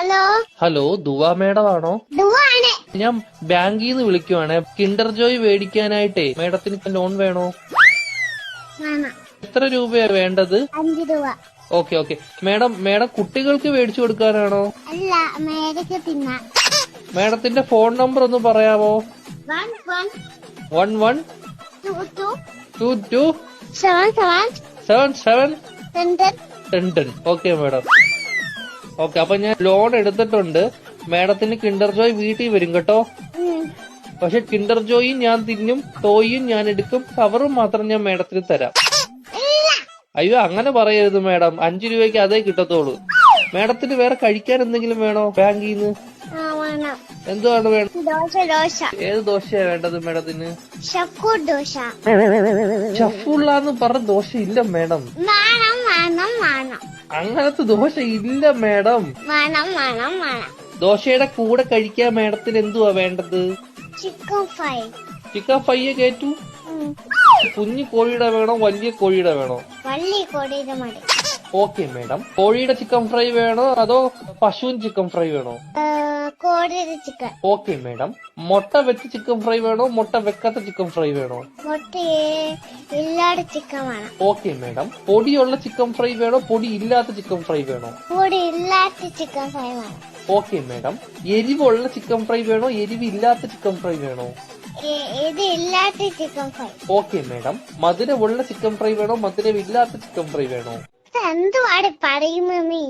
Hello hello ദുവാ madam ആണോ? ദുവാണ്. ഞാൻ ബാങ്കിൽ നിന്ന് വിളിക്കുവാണ്. കിൻഡർ ജോയ് മേടിക്കാനായിട്ടേ മേഡത്തിന് ലോൺ വേണോ? വേണം. എത്ര രൂപയാ വേണ്ടത്? 5 രൂപ. ഓക്കെ മേഡം കുട്ടികൾക്ക് മേടിച്ചു കൊടുക്കാനാണോ? അല്ല, മേടിക്ക് തിന്നാൻ. മേഡത്തിന്റെ ഫോൺ നമ്പർ ഒന്ന് പറയാമോ? 11 22 77 10. Okay madam. ഓക്കെ, അപ്പൊ ഞാൻ ലോൺ എടുത്തിട്ടുണ്ട്. മേഡത്തിന് കിൻഡർ ജോയ് വീട്ടിൽ വരും കേട്ടോ. പക്ഷെ കിൻഡർ ജോയും ഞാൻ തിന്നും, ടോയും ഞാൻ എടുക്കും, കവറും മാത്രം ഞാൻ മേഡത്തിന് തരാം. അയ്യോ, അങ്ങനെ പറയരുത് മേഡം. 5 രൂപയ്ക്ക് അതേ കിട്ടത്തോളൂ. മേഡത്തിന് വേറെ കഴിക്കാൻ എന്തെങ്കിലും വേണോ ബാങ്കിൽ നിന്ന്? എന്തുവാണ് വേണം? ഏത് ദോശയാ വേണ്ടത് മേഡത്തിന്? ഷഫുള്ളാന്ന് പറഞ്ഞ ദോശ ഇല്ല മേഡം. അങ്ങനത്തെ ദോശ ഇല്ല മേഡം. ദോശയുടെ കൂടെ കഴിക്കാൻ മേഡത്തിന് എന്തുവാ വേണ്ടത്? ചിക്കൻ ഫ്രൈ കേറ്റു. കുഞ്ഞു കോഴിയുടെ വേണോ വലിയ കോഴിയുടെ വേണോ? Okay madam. കോഴിയുടെ ചിക്കൻ ഫ്രൈ വേണോ അതോ പശുവിൻ ചിക്കൻ ഫ്രൈ വേണോ? Okay madam. മുട്ട വെച്ച് ചിക്കൻ ഫ്രൈ വേണോ മുട്ട വെക്കാത്ത ചിക്കൻ ഫ്രൈ വേണോ? Okay madam. പൊടിയുള്ള ചിക്കൻ ഫ്രൈ വേണോ പൊടി ഇല്ലാത്ത ചിക്കൻ ഫ്രൈ വേണോ? Okay madam. എരിവുള്ള ചിക്കൻ ഫ്രൈ വേണോ എരിവില്ലാത്ത ചിക്കൻ ഫ്രൈ വേണോ? Okay madam. മധുരമുള്ള ചിക്കൻ ഫ്രൈ വേണോ മധുരമില്ലാത്ത ചിക്കൻ ഫ്രൈ വേണോ? എന്തുവാണ് പറയുന്നത് നീ?